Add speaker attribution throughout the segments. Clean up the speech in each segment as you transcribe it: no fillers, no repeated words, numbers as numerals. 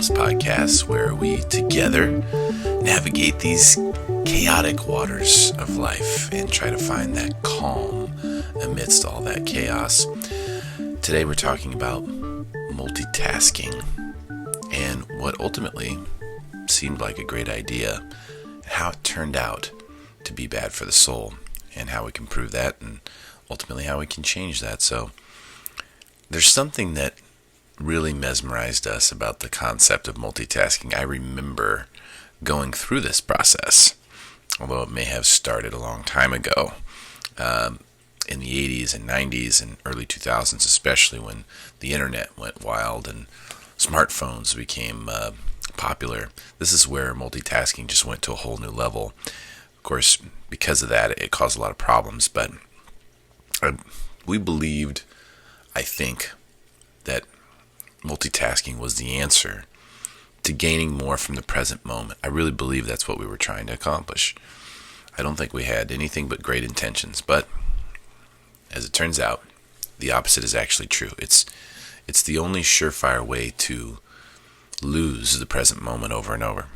Speaker 1: Helps podcast, where we together navigate these chaotic waters of life and try to find that calm amidst all that chaos. Today we're talking about multitasking and what ultimately seemed like a great idea, how it turned out to be bad for the soul, and how we can prove that, and ultimately how we can change that. So there's something that really mesmerized us about the concept of multitasking. I remember going through this process, although it may have started a long time ago, in the 80s and 90s and early 2000s, especially when the internet went wild and smartphones became popular. This is where multitasking just went to a whole new level. Of course, because of that, it caused a lot of problems, but we believed, I think, that multitasking was the answer to gaining more from the present moment. I really believe that's what we were trying to accomplish. I don't think we had anything but great intentions, but as it turns out, the opposite is actually true. It's the only surefire way to lose the present moment over and over.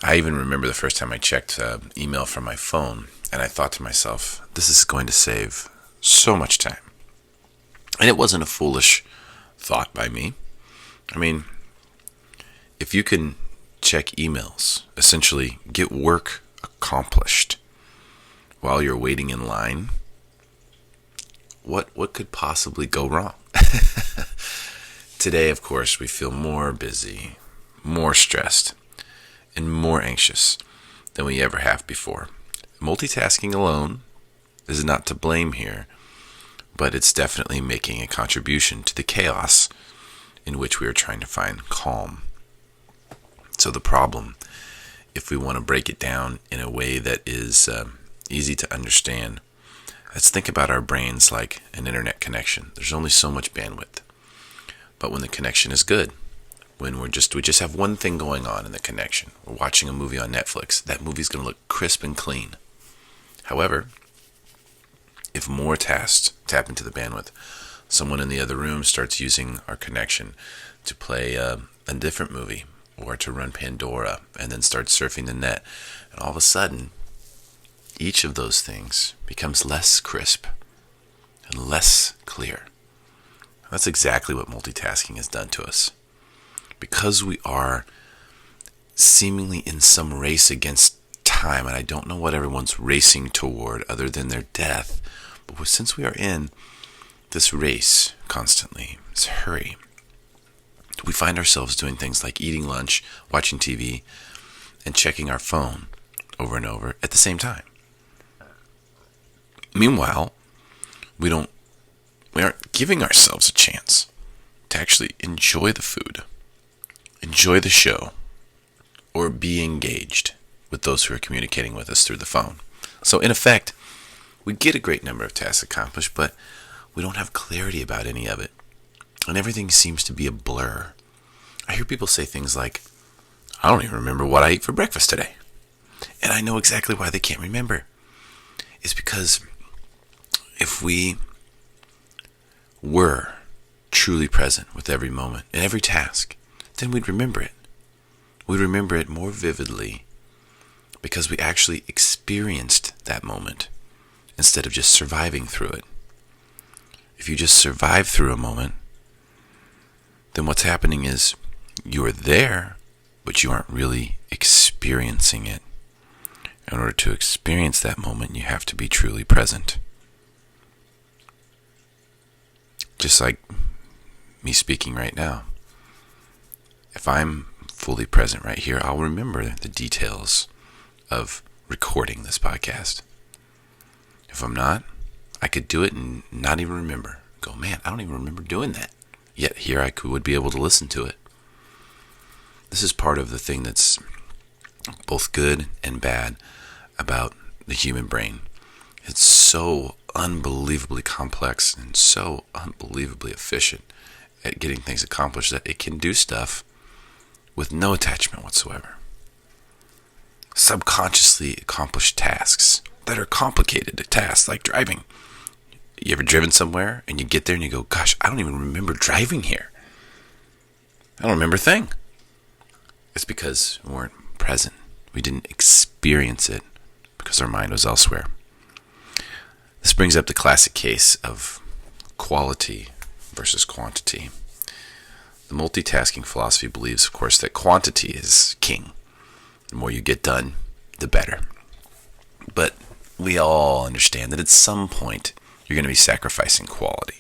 Speaker 1: I even remember the first time I checked email from my phone, and I thought to myself, this is going to save so much time. And it wasn't a foolish thought by me. I mean, if you can check emails, essentially get work accomplished while you're waiting in line, what could possibly go wrong? Today, of course, we feel more busy, more stressed, and more anxious than we ever have before. Multitasking alone is not to blame here, but it's definitely making a contribution to the chaos in which we are trying to find calm. So the problem, if we want to break it down in a way that is easy to understand, let's think about our brains like an internet connection. There's only so much bandwidth. But when the connection is good, when we just have one thing going on in the connection, we're watching a movie on Netflix, that movie's going to look crisp and clean. However, if more tasks tap into the bandwidth, someone in the other room starts using our connection to play a different movie or to run Pandora and then start surfing the net, and all of a sudden, each of those things becomes less crisp and less clear. That's exactly what multitasking has done to us. Because we are seemingly in some race against time, and I don't know what everyone's racing toward other than their death, but since we are in this race constantly, this hurry, we find ourselves doing things like eating lunch, watching TV, and checking our phone over and over at the same time. Meanwhile, we aren't giving ourselves a chance to actually enjoy the food, enjoy the show, or be engaged with those who are communicating with us through the phone. So in effect, we get a great number of tasks accomplished, but we don't have clarity about any of it. And everything seems to be a blur. I hear people say things like, I don't even remember what I ate for breakfast today. And I know exactly why they can't remember. It's because if we were truly present with every moment and every task, then we'd remember it. We'd remember it more vividly because we actually experienced that moment instead of just surviving through it. If you just survive through a moment, then what's happening is you're there, but you aren't really experiencing it. In order to experience that moment, you have to be truly present. Just like me speaking right now. If I'm fully present right here, I'll remember the details of recording this podcast. If I'm not, I could do it and not even remember. Go, man, I don't even remember doing that. Yet here I would be able to listen to it. This is part of the thing that's both good and bad about the human brain. It's so unbelievably complex and so unbelievably efficient at getting things accomplished that it can do stuff with no attachment whatsoever. Subconsciously accomplish tasks that are complicated tasks like driving. You ever driven somewhere and you get there and you go, gosh, I don't even remember driving here. I don't remember a thing. It's because we weren't present. We didn't experience it because our mind was elsewhere. This brings up the classic case of quality versus quantity. The multitasking philosophy believes, of course, that quantity is king. The more you get done, the better. But we all understand that at some point you're going to be sacrificing quality.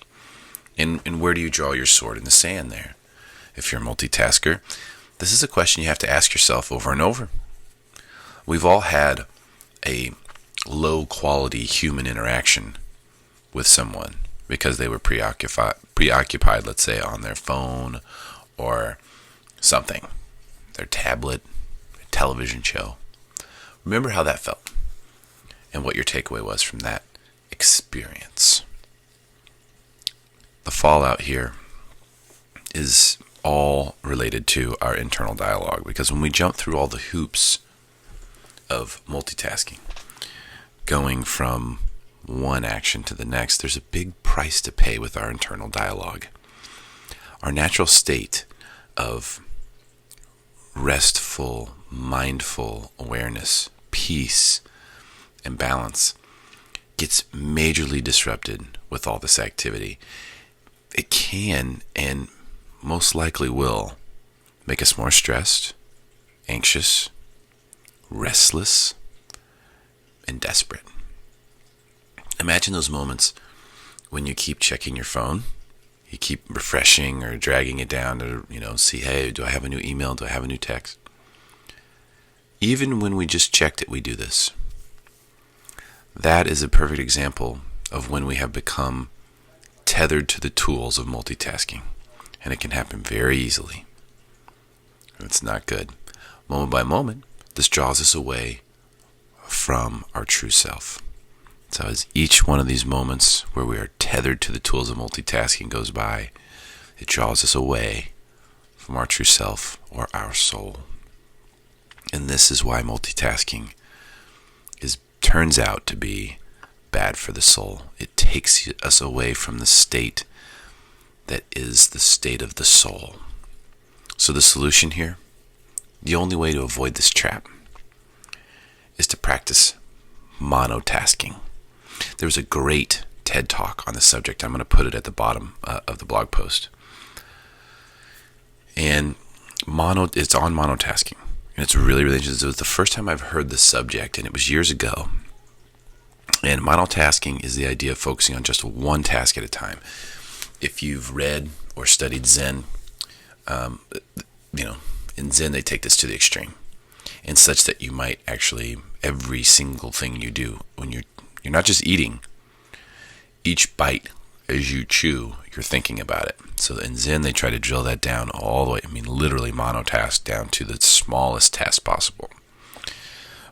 Speaker 1: And where do you draw your sword in the sand there? If you're a multitasker, this is a question you have to ask yourself over and over. We've all had a low quality human interaction with someone because they were preoccupied, let's say, on their phone or something, their tablet, television show. Remember how that felt and what your takeaway was from that experience. The fallout here is all related to our internal dialogue, because when we jump through all the hoops of multitasking, going from one action to the next, there's a big price to pay with our internal dialogue. Our natural state of restful, mindful awareness, peace, and balance gets majorly disrupted with all this activity. It can, and most likely will, make us more stressed, anxious, restless, and desperate. Imagine those moments when you keep checking your phone, you keep refreshing or dragging it down to, see, hey, do I have a new email? Do I have a new text? Even when we just checked it, we do this. That is a perfect example of when we have become tethered to the tools of multitasking. And it can happen very easily. It's not good. Moment by moment, this draws us away from our true self. So as each one of these moments where we are tethered to the tools of multitasking goes by, it draws us away from our true self or our soul. And this is why multitasking turns out to be bad for the soul. It takes us away from the state that is the state of the soul. So the solution here, the only way to avoid this trap, is to practice monotasking. There was a great TED Talk on the subject. I'm going to put it at the bottom of the blog post. And it's on monotasking. And it's really, really interesting. It was the first time I've heard the subject, and it was years ago. And monotasking is the idea of focusing on just one task at a time. If you've read or studied Zen, in Zen they take this to the extreme, and such that you might actually, every single thing you do, when you're not just eating, each bite as you chew, you're thinking about it. So in Zen they try to drill that down all the way, literally monotask down to the smallest task possible.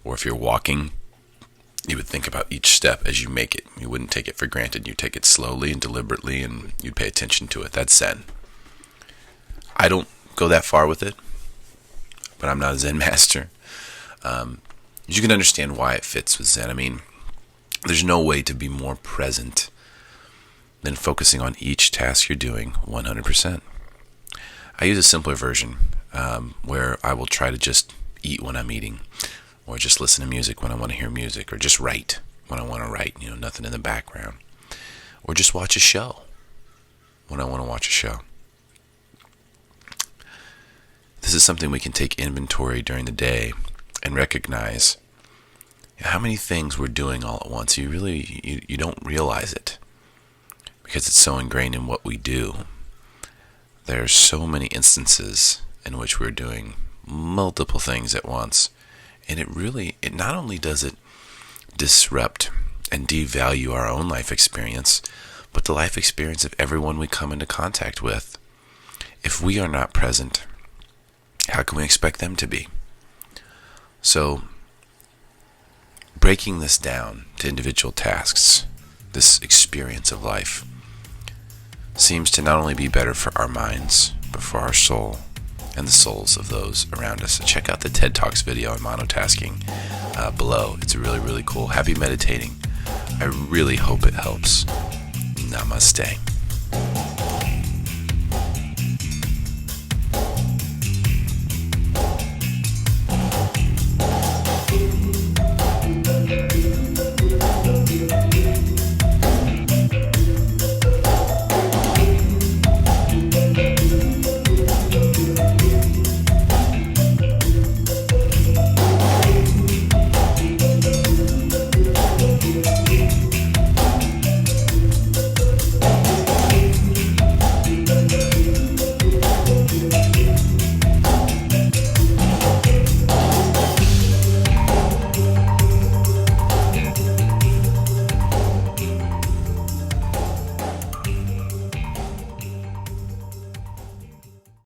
Speaker 1: Or if you're walking, you would think about each step as you make it. You wouldn't take it for granted. You take it slowly and deliberately, and you'd pay attention to it. That's Zen. I don't go that far with it, but I'm not a Zen master. You can understand why it fits with Zen. There's no way to be more present than focusing on each task you're doing 100%. I use a simpler version where I will try to just eat when I'm eating, or just listen to music when I want to hear music, or just write when I want to write, nothing in the background, or just watch a show when I want to watch a show. This is something we can take inventory during the day and recognize how many things we're doing all at once. You don't realize it because it's so ingrained in what we do. There's so many instances in which we're doing multiple things at once. And it not only does it disrupt and devalue our own life experience, but the life experience of everyone we come into contact with. If we are not present, how can we expect them to be? So, breaking this down to individual tasks, this experience of life, seems to not only be better for our minds, but for our soul and the souls of those around us. So check out the TED Talks video on monotasking below. It's really, really cool. Happy meditating. I really hope it helps. Namaste.